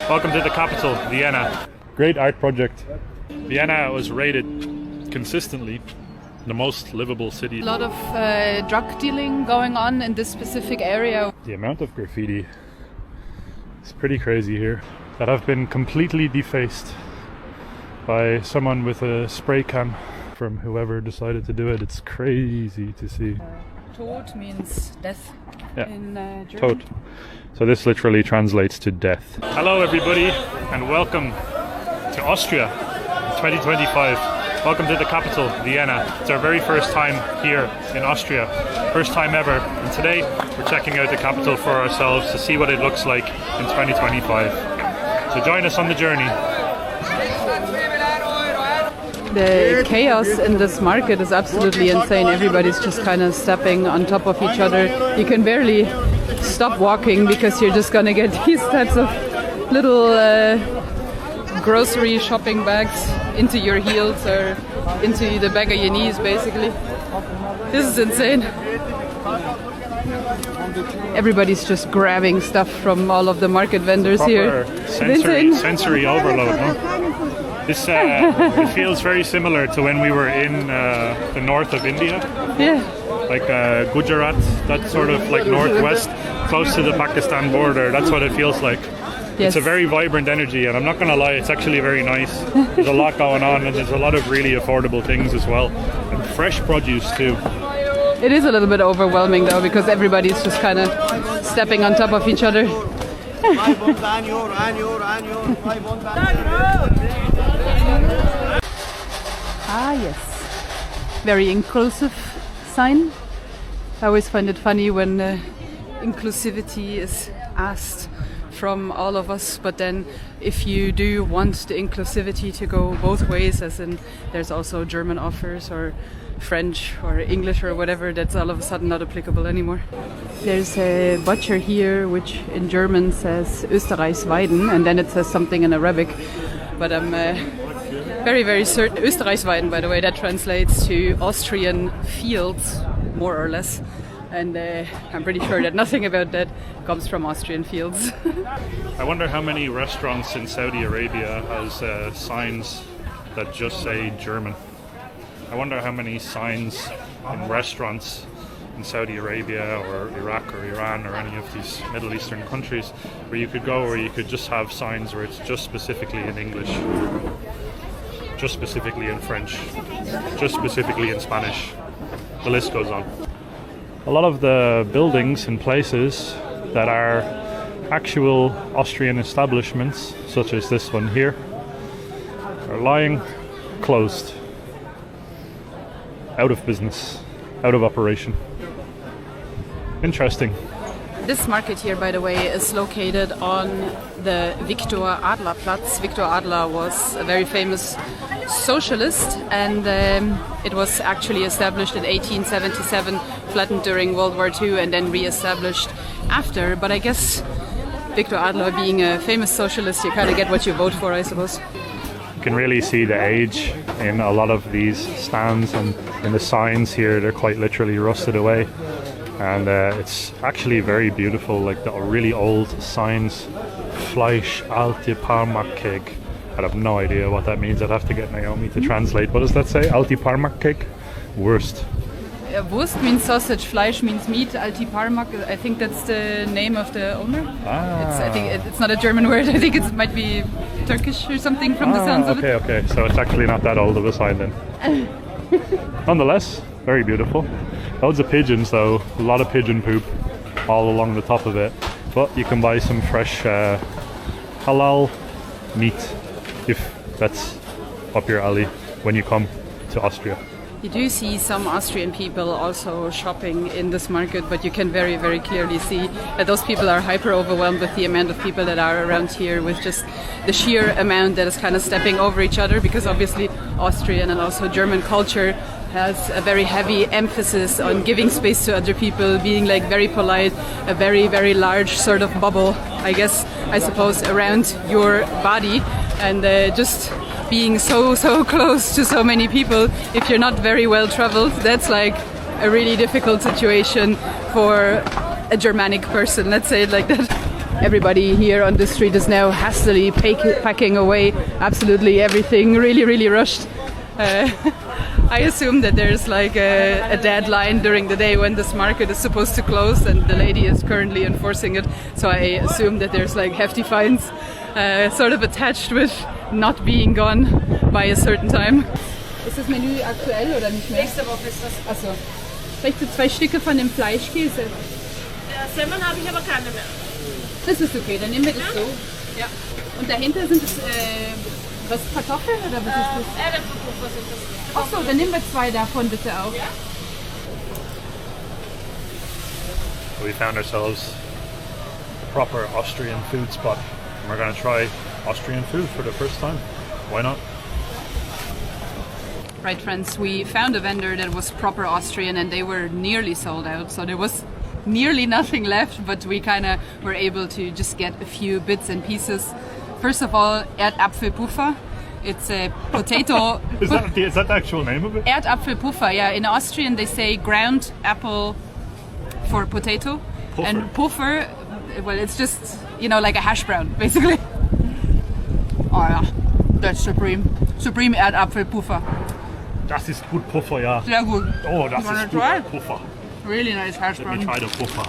Welcome to the capital, Vienna. Great art project. Vienna was rated consistently the most livable city. A lot of drug dealing going on in this specific area. The amount of graffiti is pretty crazy here that have been completely defaced by someone with a spray can from whoever decided to do it. It's crazy to see. Tod means death in German. Tod. So this literally translates to death. Hello everybody and welcome to Austria 2025. Welcome to the capital, Vienna. It's our very first time here in Austria. First time ever. And today we're checking out the capital for ourselves to see what it looks like in 2025. So join us on the journey. The chaos in this market is absolutely insane. Everybody's just kind of stepping on top of each other. You can barely stop walking because you're just gonna get these types of little grocery shopping bags into your heels or into the back of your knees, basically. This is insane. Everybody's just grabbing stuff from all of the market vendors here. Sensory overload, huh? This it feels very similar to when we were in the north of India. Yeah. Like Gujarat, that sort of like northwest, close to the Pakistan border. That's what it feels like. Yes. It's a very vibrant energy, and I'm not going to lie, it's actually very nice. There's a lot going on, and there's a lot of really affordable things as well. And fresh produce too. It is a little bit overwhelming though, because everybody's just kind of stepping on top of each other. Ah, yes. Very inclusive sign. I always find it funny when inclusivity is asked from all of us, but then if you do want the inclusivity to go both ways, as in there's also German offers or French or English or whatever, that's all of a sudden not applicable anymore. There's a butcher here which in German says Österreichs Weiden, and then it says something in Arabic, but I'm very, very certain. Österreichs Weiden, by the way, that translates to Austrian fields, more or less. And I'm pretty sure that nothing about that comes from Austrian fields. I wonder how many restaurants in Saudi Arabia has signs that just say German. I wonder how many signs in restaurants in Saudi Arabia or Iraq or Iran or any of these Middle Eastern countries where you could go where you could just have signs where it's just specifically in English, just specifically in French, just specifically in Spanish. The list goes on. A lot of the buildings and places that are actual Austrian establishments, such as this one here, are lying closed, out of business, out of operation. Interesting. This market here, by the way, is located on the Viktor Adler Platz. Viktor Adler was a very famous socialist, and it was actually established in 1877, flattened during World War II, and then re-established after. But I guess Viktor Adler being a famous socialist, you kind of get what you vote for, I suppose. You can really see the age in a lot of these stands, and in the signs here, they're quite literally rusted away. And it's actually very beautiful, like the really old signs. Fleisch alte Parmakeg. I have no idea what that means. I'd have to get Naomi to translate. What does that say? Alte Parmakeg? Wurst. Wurst means sausage, Fleisch means meat, Alti Parmak, I think that's the name of the owner. I think it's not a German word, I think it might be Turkish or something from the sounds of it. Okay, so it's actually not that old of a sign then. Nonetheless, very beautiful. Loads of pigeons though, a lot of pigeon poop all along the top of it. But you can buy some fresh halal meat if that's up your alley when you come to Austria. You do see some Austrian people also shopping in this market, but you can very, very clearly see that those people are hyper overwhelmed with the amount of people that are around here, with just the sheer amount that is kind of stepping over each other, because obviously Austrian and also German culture has a very heavy emphasis on giving space to other people, being like very polite, a very, very large sort of bubble, I suppose, around your body, and just being so close to so many people. If you're not very well traveled, that's like a really difficult situation for a Germanic person, let's say it like that. everybody here on the street is now hastily packing away absolutely everything, really rushed. I assume that there's like a deadline during the day when this market is supposed to close, and the lady is currently enforcing it. So I assume that there's like hefty fines sort of attached with not being gone by a certain time. Ist das Menü aktuell oder nicht mehr? Nächste Woche ist das. Achso. Vielleicht so 2 Stücke von dem Fleischkäse. Semmeln habe ich aber keine mehr. Das ist okay, dann nehmen wir das so. Ja. Und dahinter sind es was, Kartoffeln oder was ist das? Erdäpfelpuffer sind das. Achso, dann nehmen wir 2 davon bitte auch. Ja? We found ourselves a proper Austrian food spot. And we're going to try Austrian food for the first time. Why not? Right, friends, we found a vendor that was proper Austrian and they were nearly sold out. So there was nearly nothing left, but we kind of were able to just get a few bits and pieces. First of all, Erdapfelpuffer. It's a potato. Is that the actual name of it? Erdapfelpuffer, yeah. In Austrian, they say ground apple for potato. Puffer. And puffer, well, it's just, you know, like a hash brown, basically. Oh, yeah. That's supreme. Supreme Erdapfelpuffer. Das ist gut Puffer, ja. Sehr gut. Oh, das Wanna ist gut try? Puffer. Really nice hash Let me brown. try the puffer.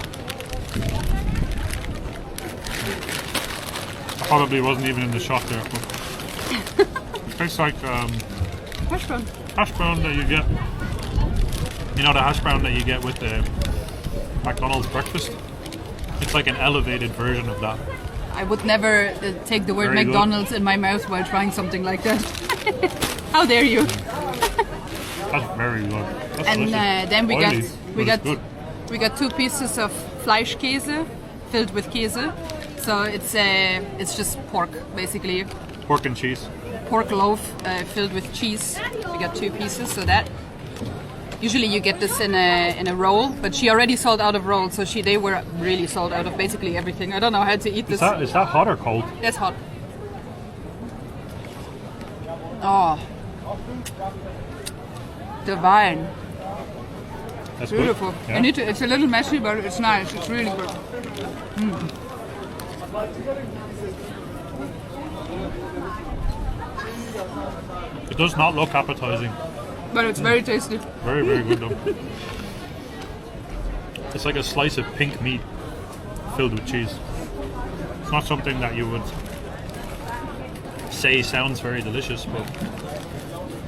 I probably wasn't even in the shot there. But it tastes like Hash brown. hash brown that you get. You know the hash brown that you get with the McDonald's breakfast? It's like an elevated version of that. I would never take the word Very good. McDonald's in my mouth while trying something like that. How dare you? That's very good. That's And delicious. then we Oily, but it's good. we got 2 pieces of Fleischkäse filled with käse. So it's just pork basically, Pork and cheese. pork loaf filled with cheese. We got 2 pieces. So that usually you get this in a roll, but she already sold out of rolls. So they were really sold out of basically everything. I don't know how to eat this. Is that hot or cold? That's hot. Oh, divine. That's Beautiful. good. Yeah. I need to. It's a little messy, but it's nice. It's really good. It does not look appetizing. But it's very tasty. Very, very good though. It's like a slice of pink meat filled with cheese. It's not something that you would say sounds very delicious, but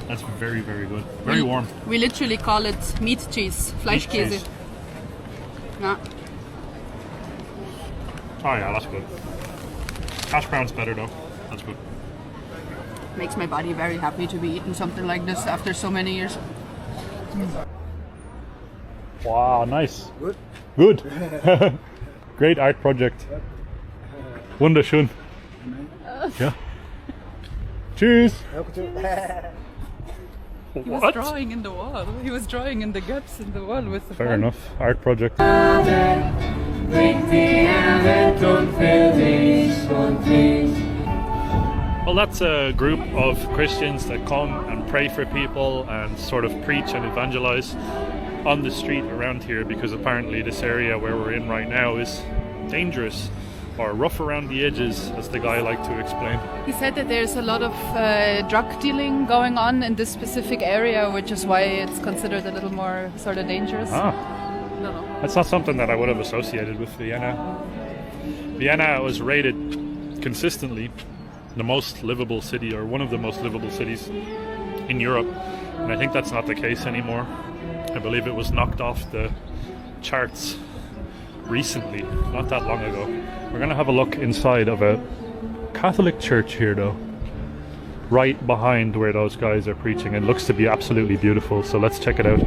that's very, very good. Very warm. We literally call it meat cheese, Fleischkäse. cheese. Yeah. Oh yeah, that's good. Hash brown's better though. That's good. Makes my body very happy to be eating something like this after so many years. Wow, nice. Good. Great art project. Wunderschön. Ja. Tschüss. He was drawing in the wall. He was drawing in the gaps in the wall with the Fair pen. enough. Art project. Well, that's a group of Christians that come and pray for people and sort of preach and evangelize on the street around here, because apparently this area where we're in right now is dangerous or rough around the edges, as the guy liked to explain. He said that there's a lot of drug dealing going on in this specific area, which is why it's considered a little more sort of dangerous. Ah, No, no. that's not something that I would have associated with Vienna. Vienna was rated consistently the most livable city, or one of the most livable cities in Europe, and I think that's not the case anymore. I believe it was knocked off the charts recently, not that long ago. We're going to have a look inside of a Catholic church here though, right behind where those guys are preaching. It looks to be absolutely beautiful, so let's check it out.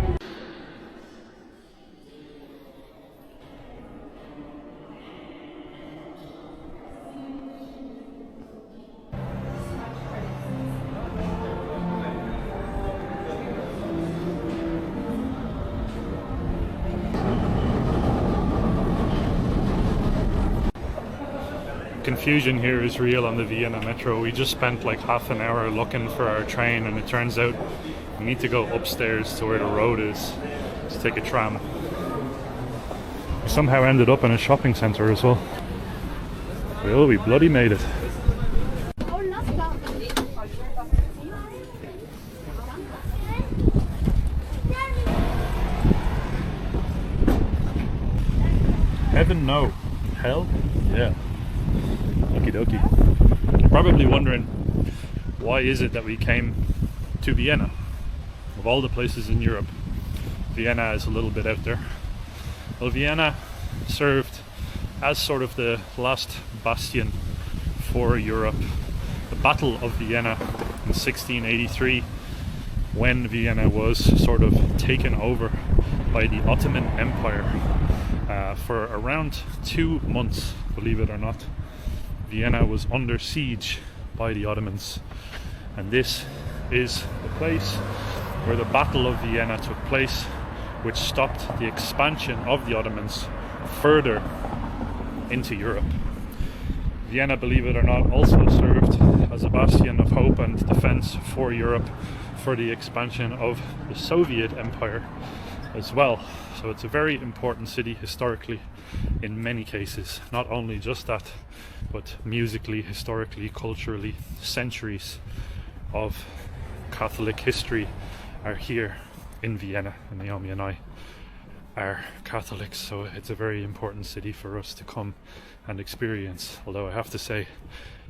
Confusion here is real on the Vienna metro. We just spent like half an hour looking for our train, and it turns out we need to go upstairs to where the road is to take a tram. We somehow ended up in a shopping centre as well. Well, we bloody made it. Heaven, no. Hell, yeah. Okie dokie. You're probably wondering, why is it that we came to Vienna? Of all the places in Europe, Vienna is a little bit out there. Well, Vienna served as sort of the last bastion for Europe. The Battle of Vienna in 1683, when Vienna was sort of taken over by the Ottoman Empire. For around 2 months, believe it or not, Vienna was under siege by the Ottomans. And this is the place where the Battle of Vienna took place, which stopped the expansion of the Ottomans further into Europe. Vienna, believe it or not, also served as a bastion of hope and defense for Europe for the expansion of the Soviet Empire as well. So it's a very important city historically in many cases. Not only just that, but musically, historically, culturally. Centuries of Catholic history are here in Vienna, and Naomi and I are Catholics, so it's a very important city for us to come and experience. Although I have to say,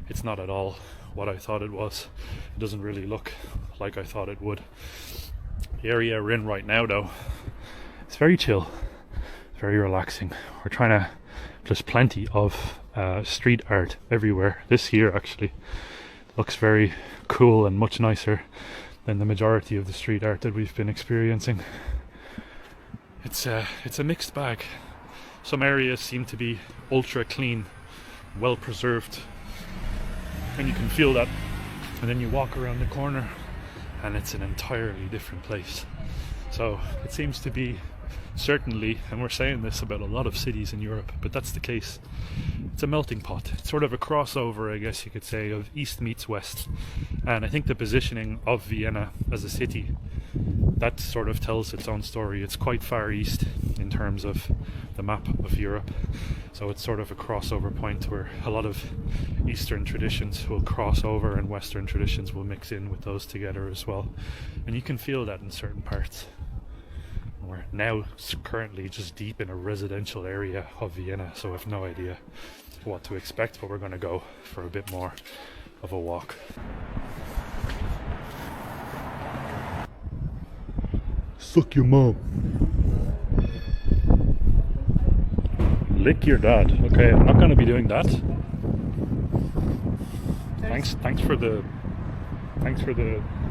it's not at all what I thought it was. It doesn't really look like I thought it would. The area we're in right now, though, it's very chill, very relaxing. We're trying to, there's plenty of street art everywhere. This here actually looks very cool and much nicer than the majority of the street art that we've been experiencing. It's a mixed bag. Some areas seem to be ultra clean, well preserved, and you can feel that. And then you walk around the corner and it's an entirely different place. So it seems to be, certainly, and we're saying this about a lot of cities in Europe, but that's the case, it's a melting pot. It's sort of a crossover, I guess you could say, of East meets West. And I think the positioning of Vienna as a city, that sort of tells its own story. It's quite far east in terms of the map of Europe, so it's sort of a crossover point where a lot of Eastern traditions will cross over and Western traditions will mix in with those together as well. And you can feel that in certain parts. We're now currently just deep in a residential area of Vienna, so I have no idea what to expect, but we're going to go for a bit more of a walk. Suck your mom. Lick your dad. Okay, I'm not going to be doing that. Thanks for the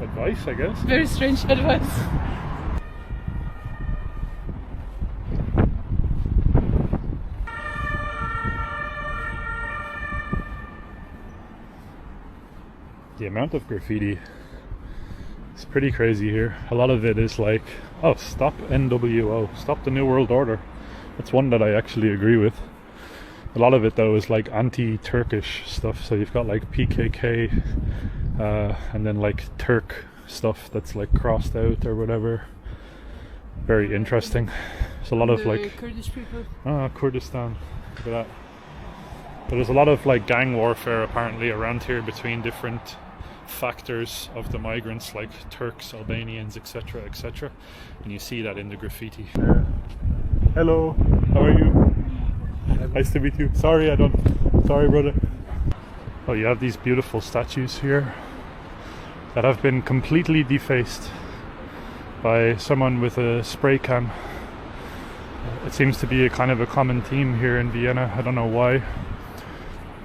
advice, I guess. Very strange advice. The amount of graffiti is pretty crazy here. A lot of it is like, oh, stop NWO, stop the New World Order. That's one that I actually agree with. A lot of it though is like anti-Turkish stuff. So you've got like PKK and then like Turk stuff that's like crossed out or whatever. Very interesting. There's a lot of like Kurdish people. Kurdistan. Look at that. But there's a lot of like gang warfare apparently around here between different factors of the migrants, like Turks, Albanians, etc., etc. And you see that in the graffiti. Hello, how are you? Nice to meet you. Sorry, brother. Oh, you have these beautiful statues here that have been completely defaced by someone with a spray can. It seems to be a kind of a common theme here in Vienna. I don't know why.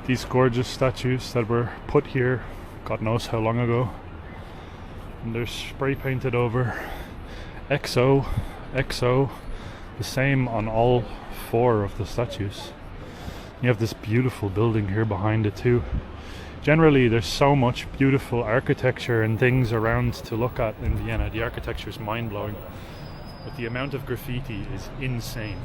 These gorgeous statues that were put here, God knows how long ago, and they're spray painted over. XO, the same on all 4 of the statues. You have this beautiful building here behind it too. Generally there's so much beautiful architecture and things around to look at in Vienna. The architecture is mind-blowing, but the amount of graffiti is insane.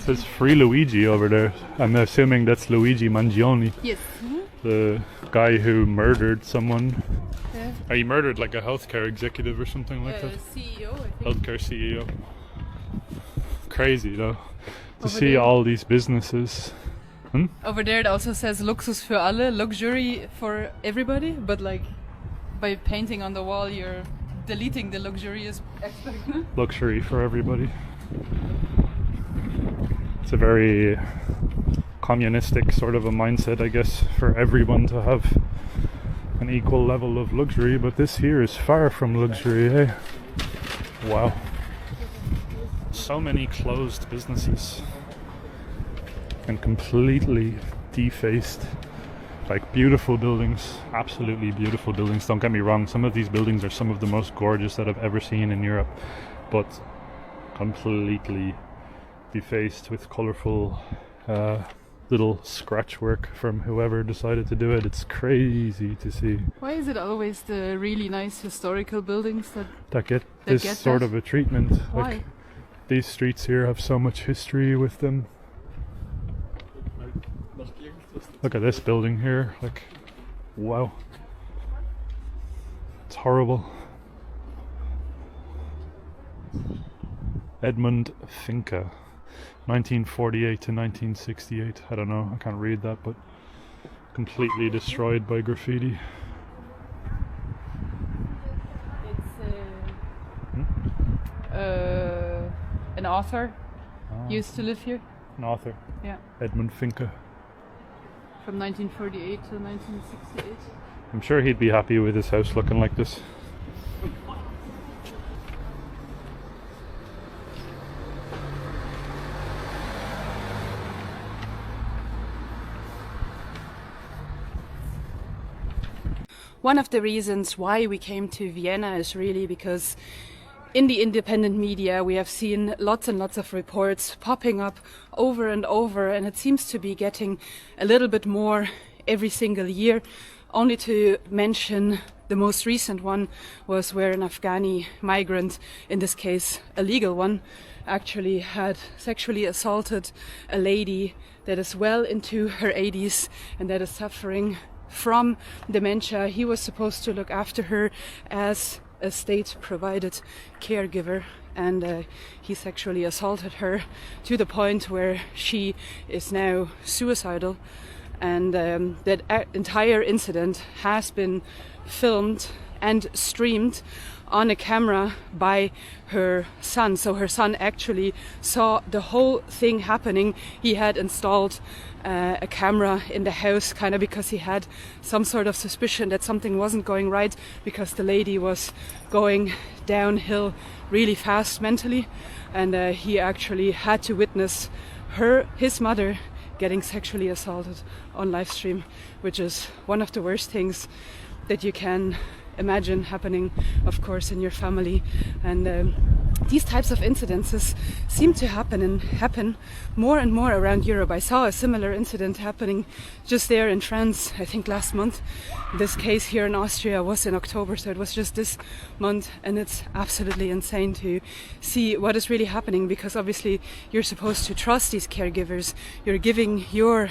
There's Free Luigi over there. I'm assuming that's Luigi Mangione, Yes. the guy who murdered someone. Yeah. He murdered like a healthcare executive or something like that. CEO, I think. Healthcare CEO. Crazy though, to Over see there. all these businesses. Over there it also says Luxus für alle, luxury for everybody, but like by painting on the wall you're deleting the luxurious aspect. Luxury for everybody. It's a very communistic sort of a mindset, I guess, for everyone to have an equal level of luxury, but this here is far from luxury, eh? Wow. So many closed businesses and completely defaced. Like beautiful buildings, absolutely beautiful buildings, don't get me wrong, some of these buildings are some of the most gorgeous that I've ever seen in Europe, but completely defaced with colourful little scratch work from whoever decided to do it. It's crazy to see. Why is it always the really nice historical buildings That get That this get sort that? of a treatment. Why? Like these streets here have so much history with them. Look at this building here, like, wow. It's horrible. Edmund Finca, 1948 to 1968. I don't know, I can't read that, but completely destroyed by graffiti. It's an author used to live here. An author, Yeah, Edmund Finca. from 1948 to 1968. I'm sure he'd be happy with his house looking like this. One of the reasons why we came to Vienna is really because in the independent media we have seen lots and lots of reports popping up over and over, and it seems to be getting a little bit more every single year. Only to mention the most recent one was where an Afghani migrant, in this case a legal one, actually had sexually assaulted a lady that is well into her 80s and that is suffering from dementia. He was supposed to look after her as a state-provided caregiver, and he sexually assaulted her to the point where she is now suicidal. And that entire incident has been filmed and streamed on a camera by her son. So her son actually saw the whole thing happening. He had installed a camera in the house kind of because he had some sort of suspicion that something wasn't going right, because the lady was going downhill really fast mentally, and he actually had to witness his mother getting sexually assaulted on live stream, which is one of the worst things that you can imagine happening, of course, in your family. And these types of incidences seem to happen more and more around Europe. I saw a similar incident happening just there in France, I think last month. This case here in Austria was in October, so it was just this month, and it's absolutely insane to see what is really happening, because obviously you're supposed to trust these caregivers. You're giving your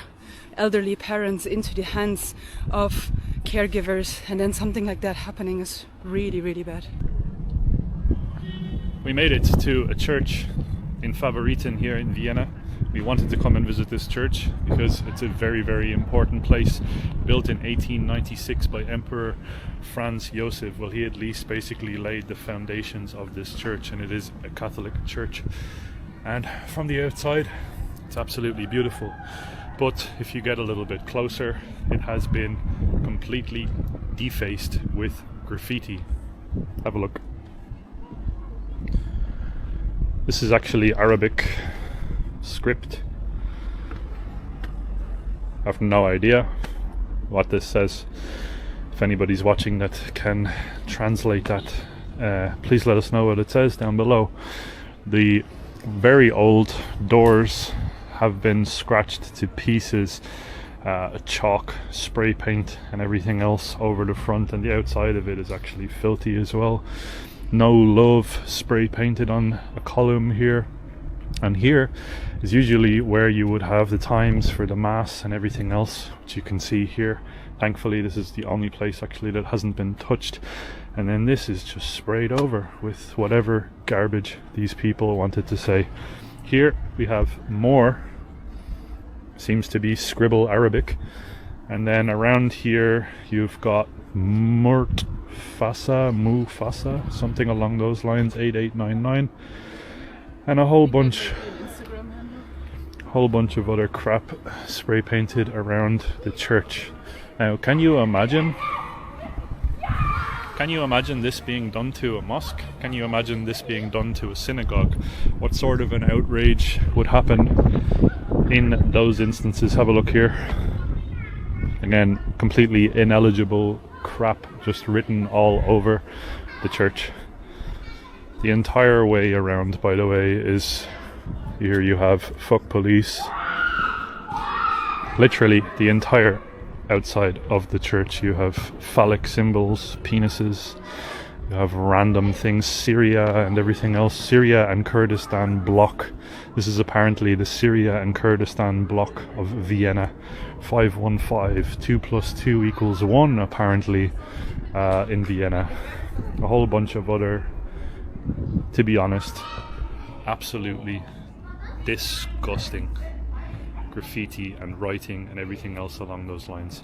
elderly parents into the hands of caregivers, and then something like that happening is really, really bad. We made it to a church in Favoriten here in Vienna. We wanted to come and visit this church because it's a very, very important place, built in 1896 by Emperor Franz Joseph. Well, he at least basically laid the foundations of this church, and it is a Catholic church. And from the outside, it's absolutely beautiful. But if you get a little bit closer, it has been completely defaced with graffiti. Have a look. This is actually Arabic script. I have no idea what this says. If anybody's watching that can translate that, please let us know what it says down below. The very old doors have been scratched to pieces, chalk, spray paint and everything else over the front, and the outside of it is actually filthy as well. No love spray painted on a column here. And here is usually where you would have the times for the mass and everything else, which you can see here. Thankfully, this is the only place actually that hasn't been touched. And then this is just sprayed over with whatever garbage these people wanted to say. Here we have more, seems to be scribble Arabic. And then around here you've got Mufasa, something along those lines, 8899. And a whole bunch of other crap spray painted around the church. Now, can you imagine this being done to a mosque? Can you imagine this being done to a synagogue? What sort of an outrage would happen in those instances? Have a look here. Again, completely ineligible crap just written all over the church. The entire way around, by the way, is here you have fuck police. Literally the entire outside of the church you have phallic symbols, penises, you have random things, Syria and everything else. Syria and Kurdistan bloc. This is apparently the Syria and Kurdistan bloc of Vienna. 515, 2 plus 2 equals 1 apparently in Vienna. A whole bunch of other, to be honest, absolutely disgusting graffiti and writing and everything else along those lines.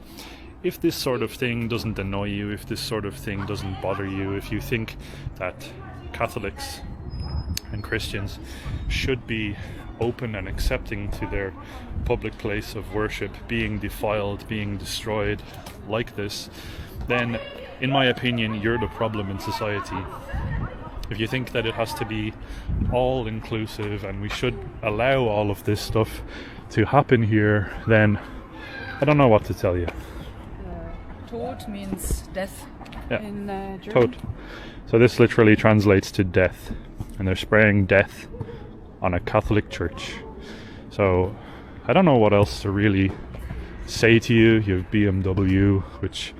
If this sort of thing doesn't annoy you, if this sort of thing doesn't bother you, if you think that Catholics and Christians should be open and accepting to their public place of worship being defiled, being destroyed like this, then in my opinion you're the problem in society. If you think that it has to be all inclusive and we should allow all of this stuff to happen here, then I don't know what to tell you. Tod means death in German. Tod. So this literally translates to death, and they're spraying death on a Catholic church. So I don't know what else to really say to you. You have BMW, which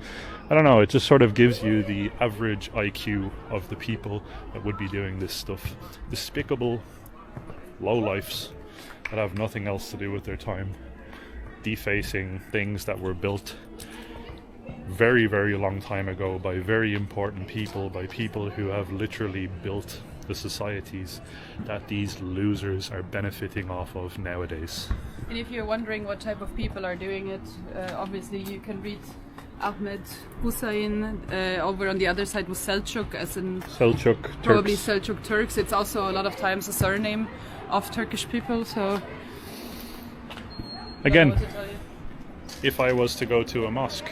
I don't know, it just sort of gives you the average IQ of the people that would be doing this stuff. Despicable lowlifes that have nothing else to do with their time, defacing things that were built very, very long time ago by very important people, by people who have literally built the societies that these losers are benefiting off of nowadays. And if you're wondering what type of people are doing it, obviously you can read Ahmed Hussein. Over on the other side was Selçuk, as in Selçuk Turks. Probably Selçuk Turks. It's also a lot of times a surname of Turkish people. So again, if I was to go to a mosque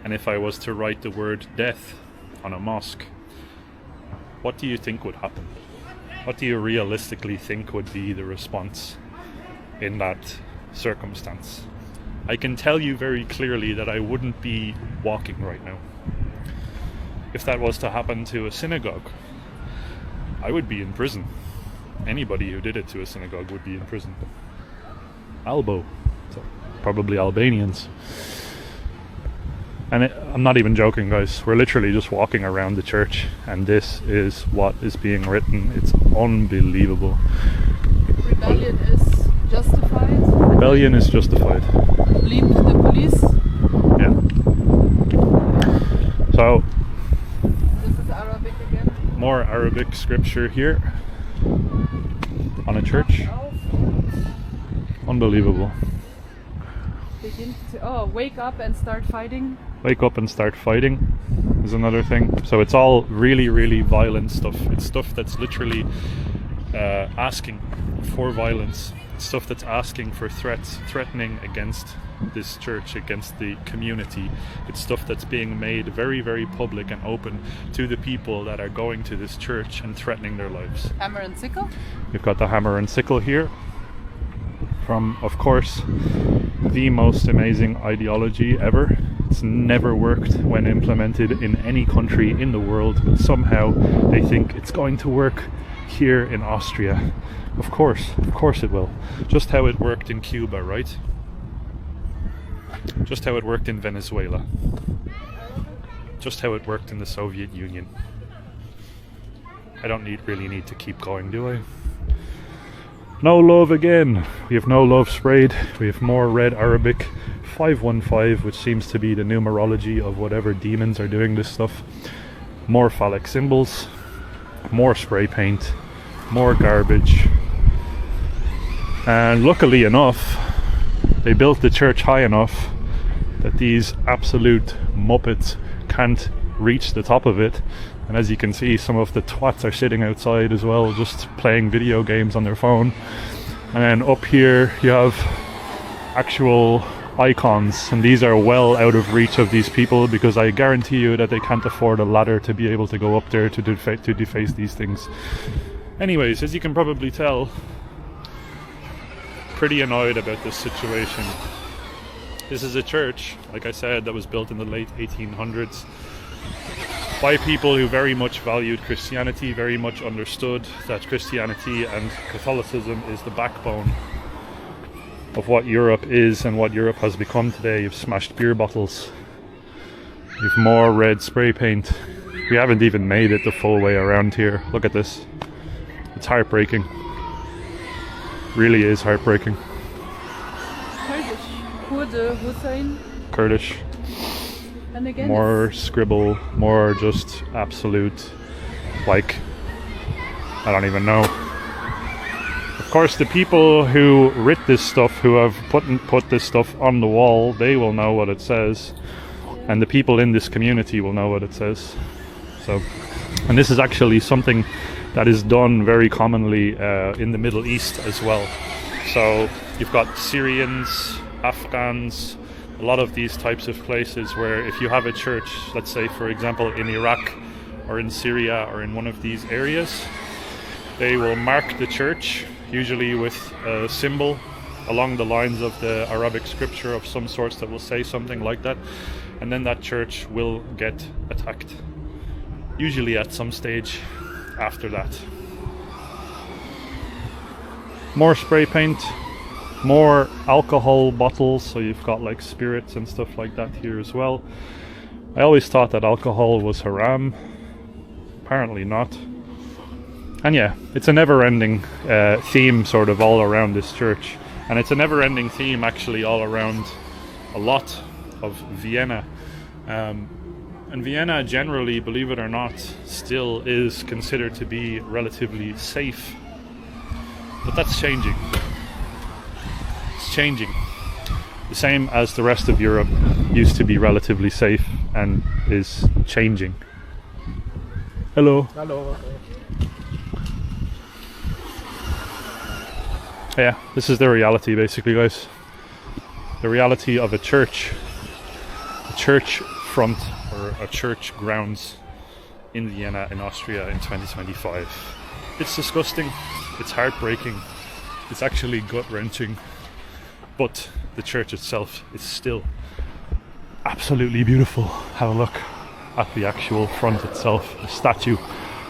and if I was to write the word death on a mosque, what do you think would happen? What do you realistically think would be the response in that circumstance? I can tell you very clearly that I wouldn't be walking right now. If that was to happen to a synagogue, I would be in prison. Anybody who did it to a synagogue would be in prison. Albo, so probably Albanians. And I'm not even joking, guys. We're literally just walking around the church, and this is what is being written. It's unbelievable. Rebellion is justified. Rebellion is justified. Bleep the police. Yeah. So, This is Arabic again. more Arabic scripture here on a church. Unbelievable. Begin to wake up and start fighting. Wake up and start fighting is another thing. So it's all really, really violent stuff. It's stuff that's literally asking for violence. It's stuff that's asking for threats, threatening against this church, against the community. It's stuff that's being made very, very public and open to the people that are going to this church and threatening their lives. Hammer and sickle. You've got the hammer and sickle here from, of course, the most amazing ideology ever. It's never worked when implemented in any country in the world, but somehow they think it's going to work here in Austria. Of course it will. Just how it worked in Cuba, right? Just how it worked in Venezuela. Just how it worked in the Soviet Union. I don't really need to keep going, do I? No love again. We have no love sprayed. We have more red Arabic 515, which seems to be the numerology of whatever demons are doing this stuff. More phallic symbols, more spray paint, more garbage. And luckily enough, they built the church high enough that these absolute muppets can't reach the top of it. And as you can see, some of the twats are sitting outside as well, just playing video games on their phone. And then up here you have actual icons, and these are well out of reach of these people, because I guarantee you that they can't afford a ladder to be able to go up there to deface these things. Anyways, as you can probably tell, pretty annoyed about this situation. This is a church, like I said, that was built in the late 1800s by people who very much valued Christianity, very much understood that Christianity and Catholicism is the backbone of what Europe is and what Europe has become today. You've smashed beer bottles, you've more red spray paint. We haven't even made it the full way around here. Look at this. It's heartbreaking. Really is heartbreaking. Kurdish. And again, more scribble, more just absolute, like, I don't even know. Of course, the people who writ this stuff, who have put this stuff on the wall, they will know what it says, and the people in this community will know what it says. So, and this is actually something that is done very commonly in the Middle East as well. So you've got Syrians, Afghans, a lot of these types of places where if you have a church, let's say for example in Iraq or in Syria or in one of these areas, they will mark the church usually with a symbol along the lines of the Arabic scripture of some sorts that will say something like that, and then that church will get attacked, usually at some stage after that. More spray paint, more alcohol bottles, so you've got like spirits and stuff like that here as well. I always thought that alcohol was haram, apparently not. And yeah, it's a never-ending theme sort of all around this church, and it's a never-ending theme actually all around a lot of Vienna. And Vienna generally, believe it or not, still is considered to be relatively safe, but that's changing. It's changing. The same as the rest of Europe used to be relatively safe and is changing. Hello. Hello. Yeah, this is the reality basically, guys. The reality of a church front or a church grounds in Vienna in Austria in 2025. It's disgusting, it's heartbreaking, it's actually gut-wrenching, but the church itself is still absolutely beautiful. Have a look at the actual front itself, the statue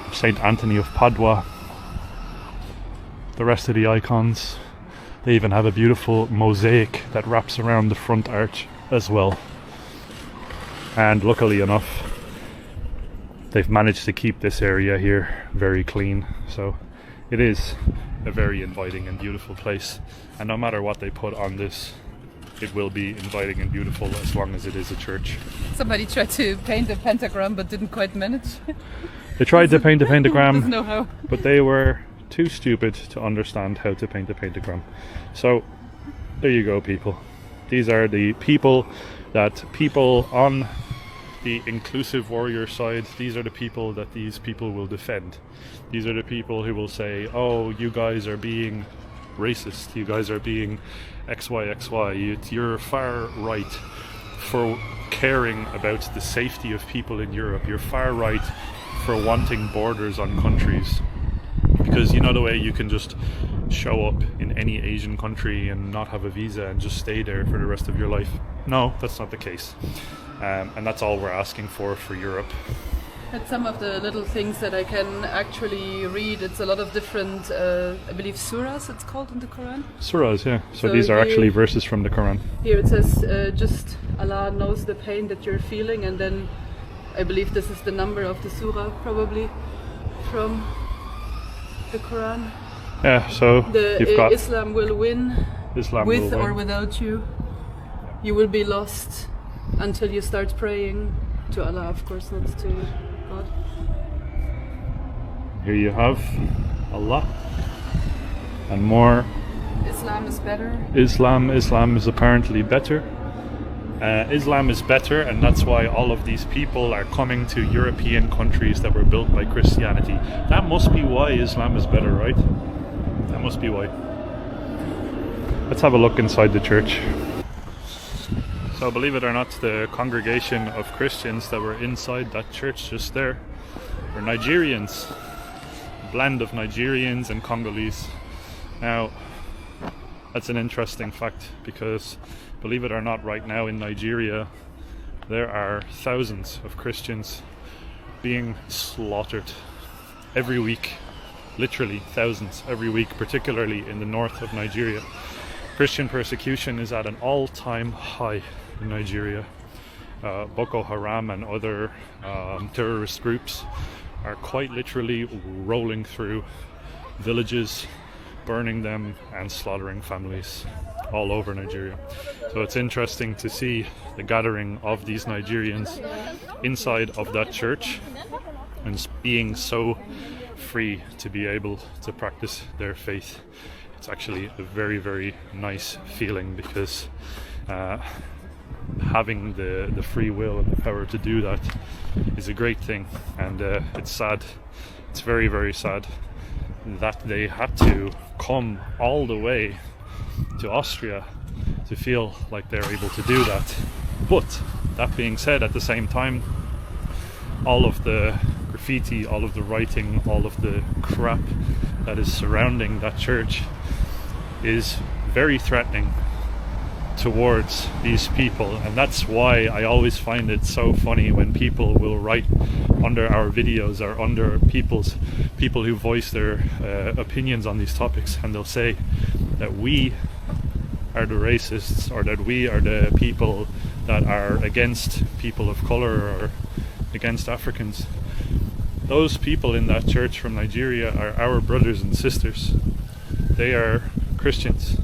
of Saint Anthony of Padua, the rest of the icons. They even have a beautiful mosaic that wraps around the front arch as well. And luckily enough, they've managed to keep this area here very clean. So it is a very inviting and beautiful place. And no matter what they put on this, it will be inviting and beautiful as long as it is a church. Somebody tried to paint a pentagram but didn't quite manage. They tried to paint a pentagram, Doesn't know how. but they were too stupid to understand how to paint a pentagram. So there you go, people. These are the people that people on the inclusive warrior side, these are the people that these people will defend. These are the people who will say, oh, you guys are being racist, you guys are being XYXY, you're far right for caring about the safety of people in Europe, you're far right for wanting borders on countries. Because you know the way you can just show up in any Asian country and not have a visa and just stay there for the rest of your life? No, that's not the case. And that's all we're asking for Europe. That's some of the little things that I can actually read. It's a lot of different, I believe surahs it's called in the Quran. Surahs, yeah. So these are actually verses from the Quran. Here it says, just Allah knows the pain that you're feeling, and then I believe this is the number of the surah probably from the Quran. Yeah, so you've got Islam will win Islam with will or win. without you. You will be lost until you start praying to Allah, of course, not to God. Here you have Allah and more. Islam is better. Islam is apparently better. Islam is better, and that's why all of these people are coming to European countries that were built by Christianity. That must be why Islam is better, right? That must be why. Let's have a look inside the church. So believe it or not, the congregation of Christians that were inside that church just there were Nigerians. A blend of Nigerians and Congolese. Now, that's an interesting fact because, believe it or not, right now in Nigeria there are thousands of Christians being slaughtered every week. Literally thousands every week, particularly in the north of Nigeria. Christian persecution is at an all-time high in Nigeria. Boko Haram and other terrorist groups are quite literally rolling through villages, burning them and slaughtering families all over Nigeria. So it's interesting to see the gathering of these Nigerians inside of that church and being so free to be able to practice their faith. It's actually a very, very nice feeling because having the free will and the power to do that is a great thing, and it's sad, it's very, very sad that they had to come all the way to Austria to feel like they're able to do that. But that being said, at the same time, all of the graffiti, all of the writing, all of the crap that is surrounding that church is very threatening towards these people, and that's why I always find it so funny when people will write under our videos or under people who voice their opinions on these topics, and they'll say that we are the racists or that we are the people that are against people of color or against Africans. Those people in that church from Nigeria are our brothers and sisters. They are Christians.